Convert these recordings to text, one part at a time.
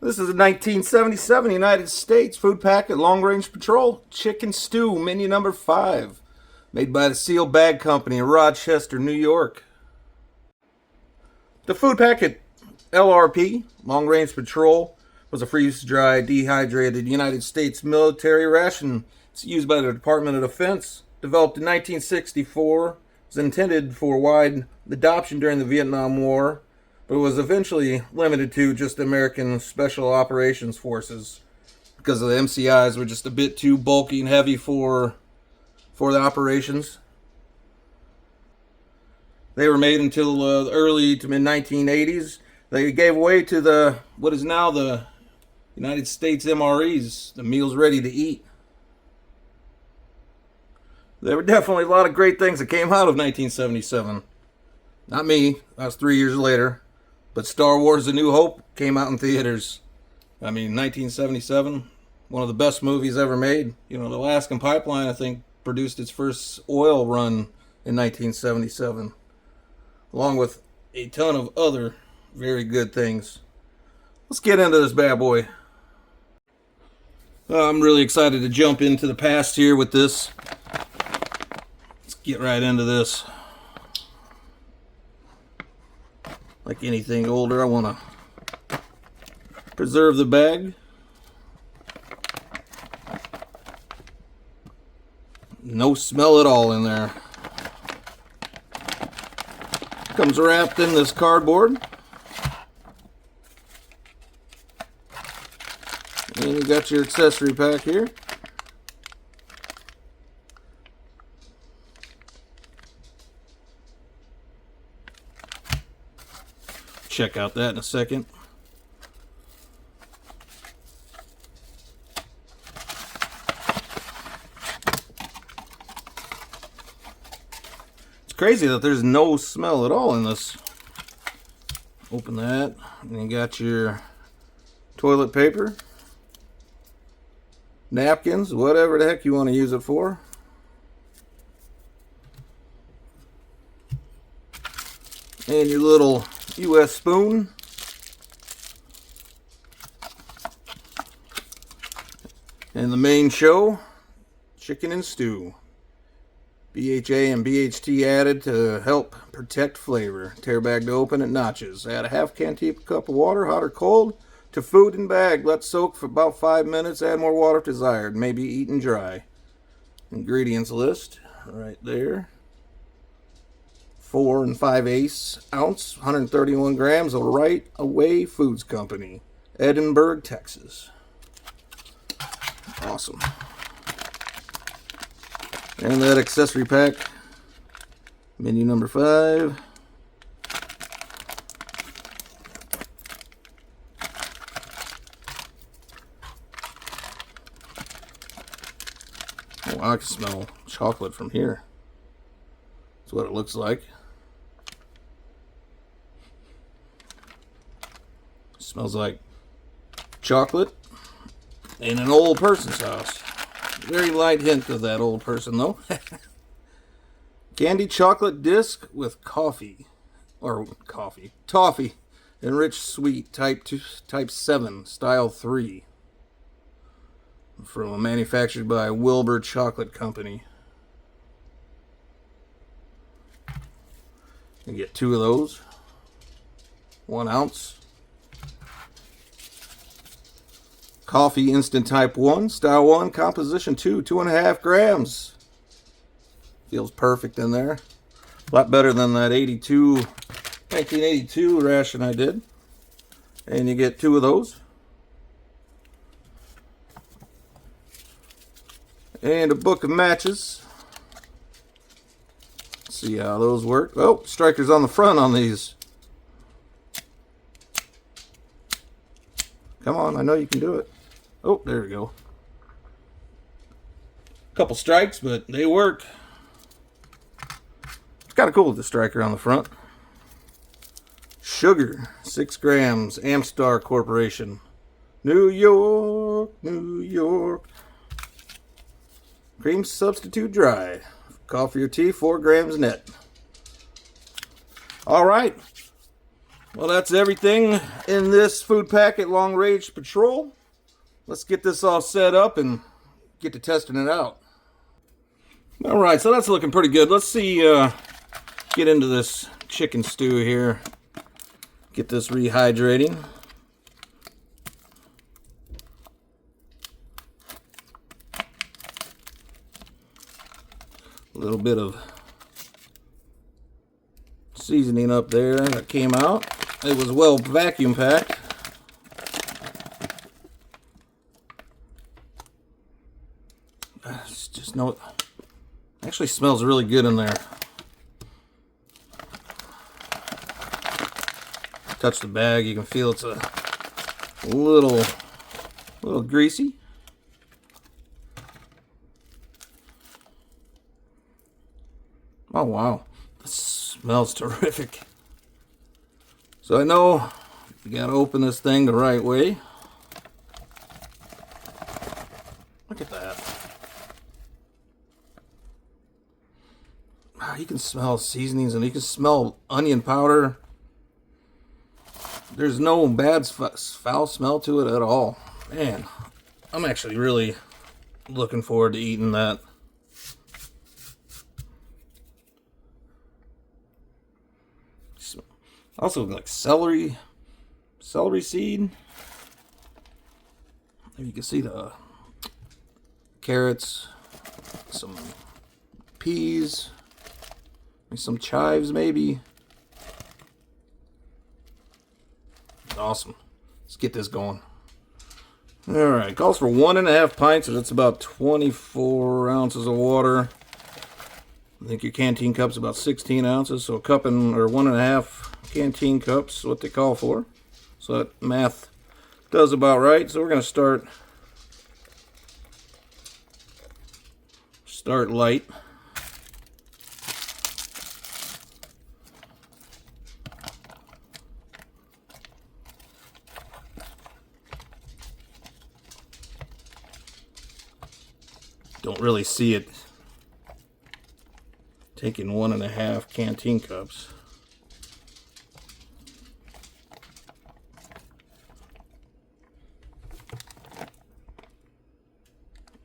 This is a 1977 United States food packet long range patrol chicken stew menu number 5, made by the Seal Bag Company in Rochester, New York. The food packet LRP, long range patrol, was a freeze dried, dehydrated United States military ration. It's used by the Department of Defense. Developed in 1964, was intended for wide adoption during the Vietnam War, but was eventually limited to just American Special Operations Forces because the MCIs were just a bit too bulky and heavy for the operations. They were made until the early to mid 1980s. They gave way to what is now the United States MREs, the meals ready to eat. There were definitely a lot of great things that came out of 1977. Not me, that was 3 years later. But Star Wars A New Hope came out in theaters. I mean, 1977, one of the best movies ever made. You know, the Alaskan Pipeline, I think, produced its first oil run in 1977, along with a ton of other very good things. Let's get into this bad boy. I'm really excited to jump into the past here with this. Let's get right into this. Like anything older, I want to preserve the bag. No smell at all in there. Comes wrapped in this cardboard. And you got your accessory pack here. Check out that in a second. It's crazy that there's no smell at all in this. Open that, and you got your toilet paper, napkins, whatever the heck you want to use it for. And your little U.S. spoon. And the main show, chicken and stew. BHA and BHT added to help protect flavor. Tear bag to open at notches. Add a half can to a cup of water, hot or cold, to food and bag. Let soak for about 5 minutes. Add more water if desired. May be eaten dry. Ingredients list right there. 4 5/8 ounce, 131 grams of Right Away Foods Company, Edinburgh, Texas. Awesome. And that accessory pack, menu number 5. Oh, I can smell chocolate from here. That's what it looks like. Smells like chocolate in an old person's house. Very light hint of that old person, though. Candy chocolate disc with toffee, enriched sweet, type 7, style 3. Manufactured by Wilbur Chocolate Company. You get 2 of those. 1 ounce. Coffee Instant Type 1, Style 1, Composition 2, 2.5 grams. Feels perfect in there. A lot better than that 1982 ration I did. And you get 2 of those. And a book of matches. Let's see how those work. Oh, strikers on the front on these. Come on, I know you can do it. Oh, there we go. Couple strikes, but they work. It's kind of cool with the striker on the front. Sugar, 6 grams, Amstar Corporation. New York, New York. Cream substitute dry. Coffee or tea, 4 grams net. All right. Well, that's everything in this food packet long range patrol. Let's get this all set up and get to testing it out. All right, so that's looking pretty good. Let's see, get into this chicken stew here. Get this rehydrating. A little bit of seasoning up there that came out. It was well vacuum packed. It's just actually smells really good in there. Touch the bag, you can feel it's a little greasy. Oh wow, this smells terrific. So I know you gotta open this thing the right way. Look at that. You can smell seasonings and you can smell onion powder. There's no bad foul smell to it at all. Man, I'm actually really looking forward to eating that. Also like celery seed. You can see the carrots, some peas, some chives maybe. Awesome. Let's get this going. Alright, calls for 1.5 pints, so that's about 24 ounces of water. I think your canteen cup's about 16 ounces, so a cup or 1.5 canteen cups, what they call for. So that math does about right. So we're going to start light. Don't really see it taking 1.5 canteen cups.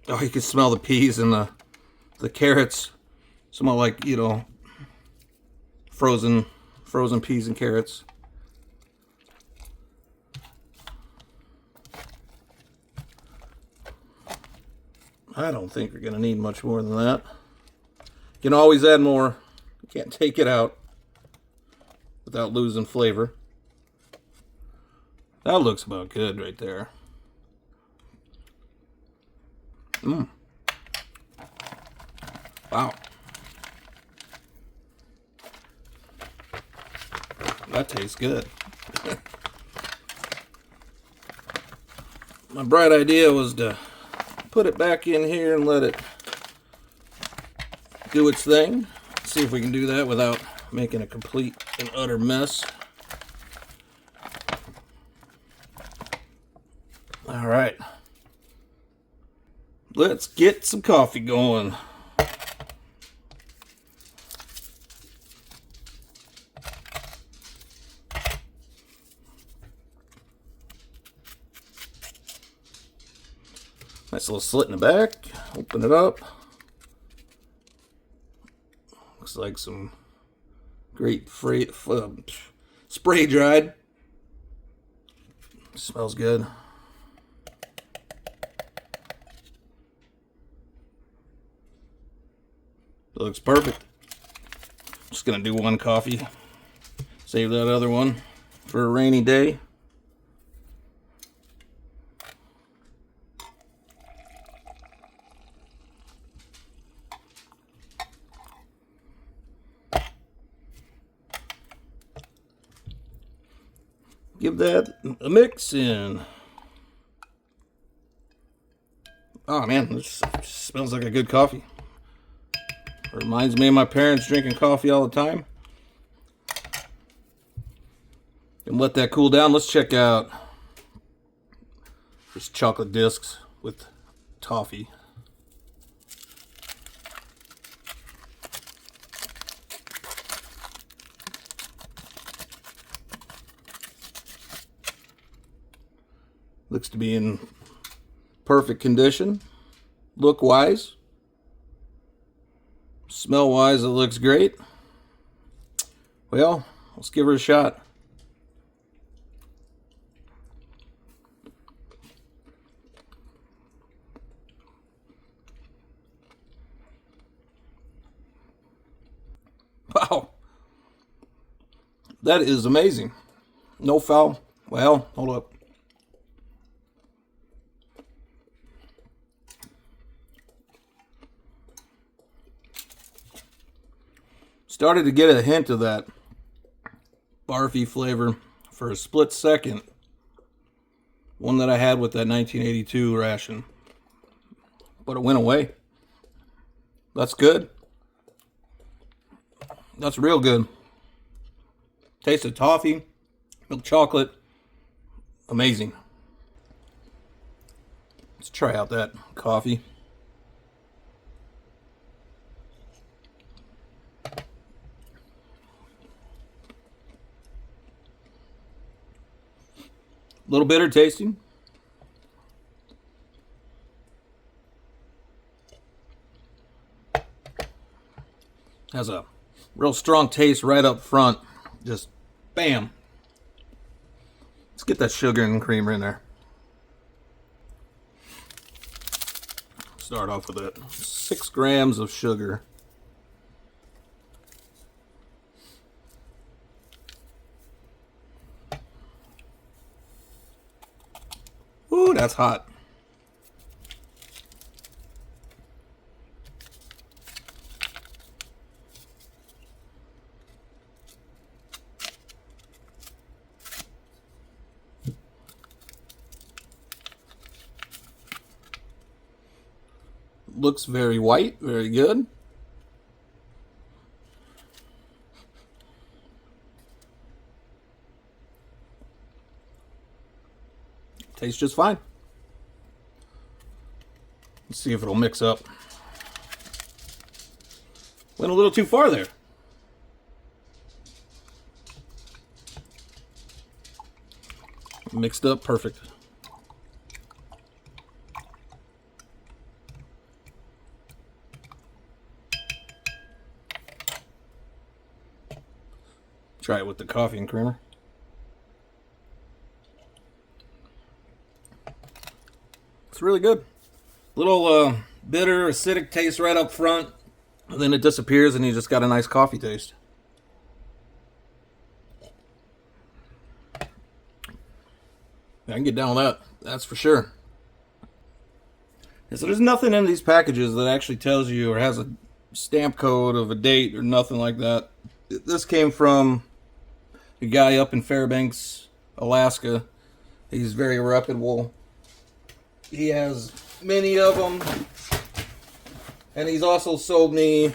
Oh, you can smell the peas and the carrots. Smell like, you know, frozen peas and carrots. I don't think we're going to need much more than that. You can always add more. You can't take it out without losing flavor. That looks about good right there. Wow. That tastes good. My bright idea was to put it back in here and let it do its thing. See if we can do that without making a complete and utter mess. All right. Let's get some coffee going. Nice little slit in the back. Open it up. Looks like some great spray dried. Smells good. Looks perfect. Just gonna do one coffee. Save that other one for a rainy day. Give that a mix in. Oh man, this smells like a good coffee. Reminds me of my parents drinking coffee all the time. And let that cool down. Let's check out this chocolate discs with toffee. Looks to be in perfect condition. Look-wise. Smell-wise, it looks great. Well, let's give her a shot. Wow. That is amazing. No foul. Well, hold up. Started to get a hint of that barfy flavor for a split second. One that I had with that 1982 ration. But it went away. That's good. That's real good. Taste of toffee, milk chocolate. Amazing. Let's try out that coffee. A little bitter tasting. Has a real strong taste right up front. Just bam. Let's get that sugar and creamer in there. Start off with it. 6 grams of sugar. Ooh, that's hot. Looks very white, very good. Tastes just fine. Let's see if it'll mix up. Went a little too far there. Mixed up perfect. Try it with the coffee and creamer. It's really good. Little bitter, acidic taste right up front. And then it disappears and you just got a nice coffee taste. I can get down with that. That's for sure. And so there's nothing in these packages that actually tells you or has a stamp code of a date or nothing like that. This came from a guy up in Fairbanks, Alaska. He's very reputable. He has many of them. And he's also sold me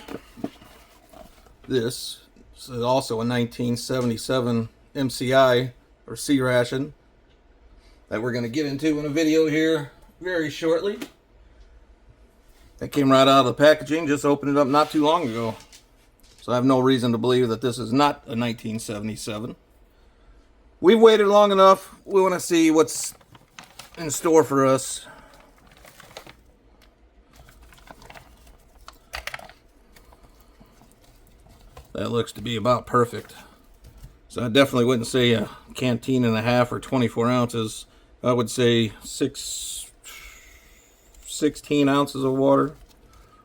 this. This is also a 1977 MCI or C ration that we're going to get into in a video here very shortly. That came right out of the packaging. Just opened it up not too long ago. So I have no reason to believe that this is not a 1977. We've waited long enough. We want to see what's in store for us. That looks to be about perfect. So I definitely wouldn't say a canteen and a half or 24 ounces. I would say 16 ounces of water.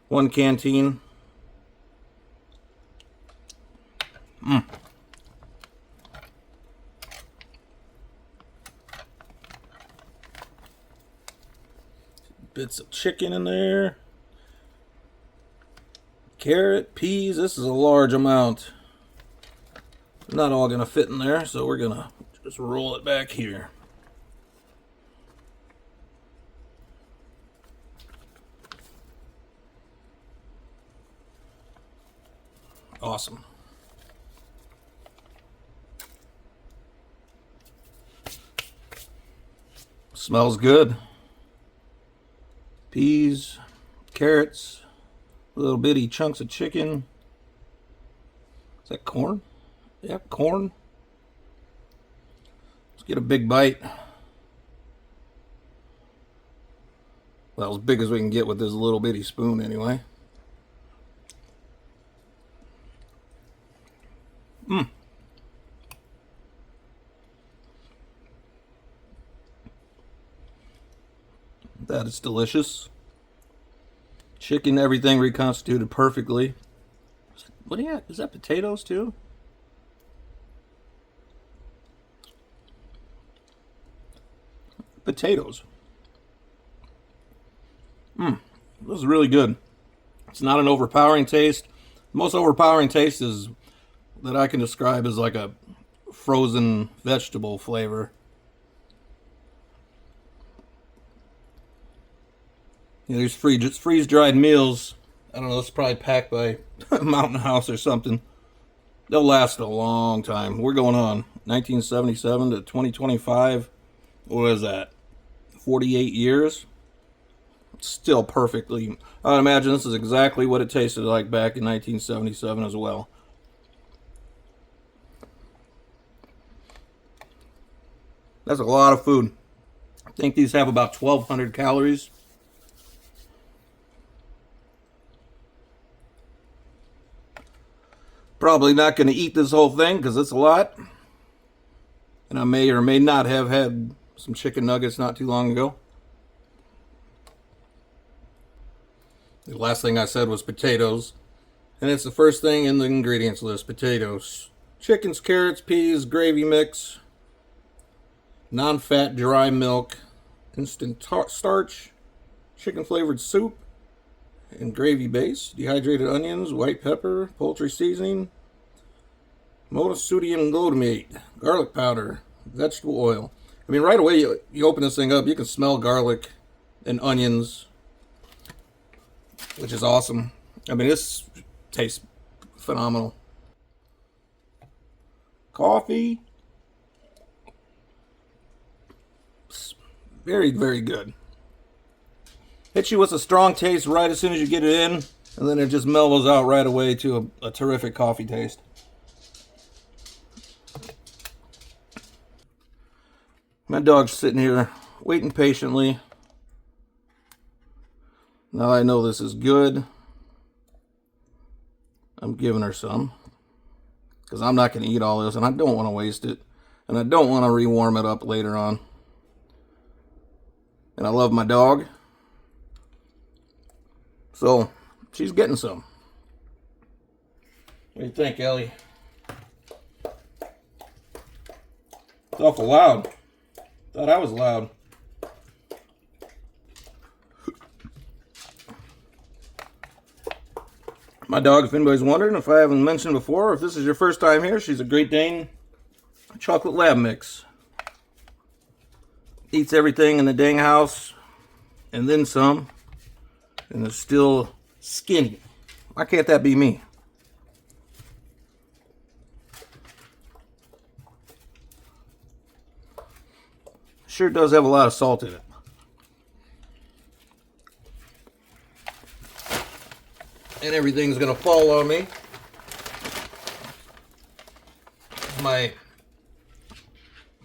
1 canteen. Bits of chicken in there. Carrot, peas. This is a large amount. Not all gonna fit in there, so we're gonna just roll it back here. Awesome. Smells good. Peas, carrots, little bitty chunks of chicken. Is that corn? Yep, corn. Let's get a big bite. Well, as big as we can get with this little bitty spoon anyway. That is delicious. Chicken, everything reconstituted perfectly. What do you got? Is that potatoes too? Potatoes. This is really good. It's not an overpowering taste. The most overpowering taste is that I can describe as like a frozen vegetable flavor. You know, these freeze-dried meals, I don't know, it's probably packed by Mountain House or something. They'll last a long time. We're going on 1977 to 2025. What is that? 48 years? Still perfectly. I would imagine this is exactly what it tasted like back in 1977 as well. That's a lot of food. I think these have about 1,200 calories. Probably not going to eat this whole thing because it's a lot. And I may or may not have had some chicken nuggets not too long ago. The last thing I said was potatoes. And it's the first thing in the ingredients list, potatoes. Chickens, carrots, peas, gravy mix, non-fat dry milk, instant starch, chicken flavored soup, and gravy base, dehydrated onions, white pepper, poultry seasoning, monosodium glutamate, garlic powder, vegetable oil. I mean, right away you open this thing up, you can smell garlic and onions, which is awesome. I mean, this tastes phenomenal. Coffee. It's very, very good. Hits you with a strong taste right as soon as you get it in, and then it just mellows out right away to a terrific coffee taste. My dog's sitting here waiting patiently. Now I know this is good. I'm giving her some because I'm not going to eat all this, and I don't want to waste it, and I don't want to rewarm it up later on. And I love my dog, so she's getting some. What do you think, Ellie? It's awful loud. Thought I was loud. My dog, if anybody's wondering, if I haven't mentioned before, if this is your first time here, she's a Great Dane chocolate lab mix. Eats everything in the dang house, and then some, and is still skinny. Why can't that be me? Sure does have a lot of salt in it. And everything's gonna fall on me. My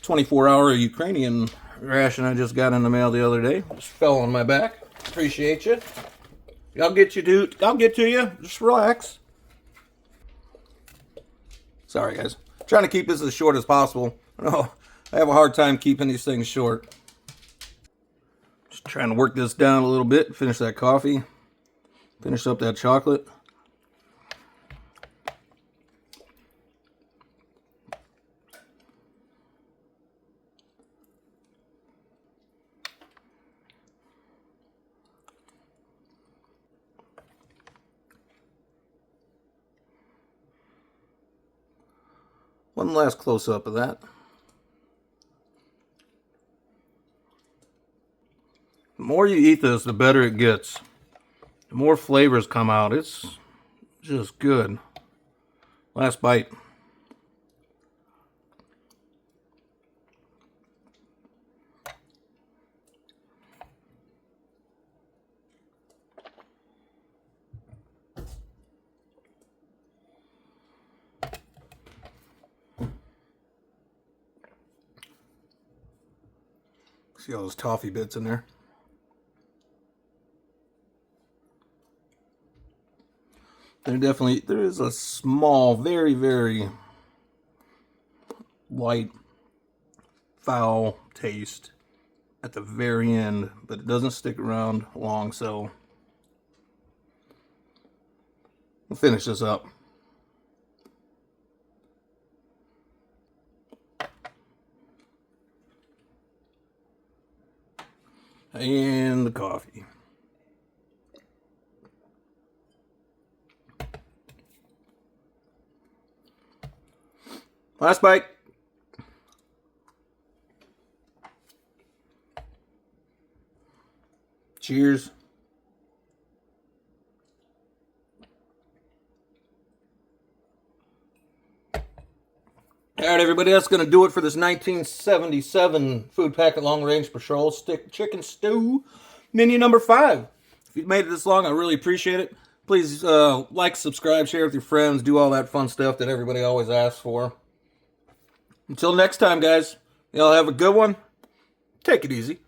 24-hour Ukrainian ration I just got in the mail the other day just fell on my back. Appreciate you. I'll get you, dude. I'll get to you. Just relax. Sorry, guys. I'm trying to keep this as short as possible. No, I have a hard time keeping these things short. Just trying to work this down a little bit. Finish that coffee. Finish up that chocolate. One last close-up of that. The more you eat this, the better it gets. The more flavors come out. It's just good. Last bite. See all those toffee bits in there? There is a small, very, very light, foul taste at the very end, but it doesn't stick around long, so we'll finish this up. And the coffee. Last bite. Cheers. All right, everybody, that's going to do it for this 1977 Food Packet Long Range Patrol Stick Chicken Stew menu number 5. If you've made it this long, I really appreciate it. Please like, subscribe, share with your friends, do all that fun stuff that everybody always asks for. Until next time, guys, y'all have a good one. Take it easy.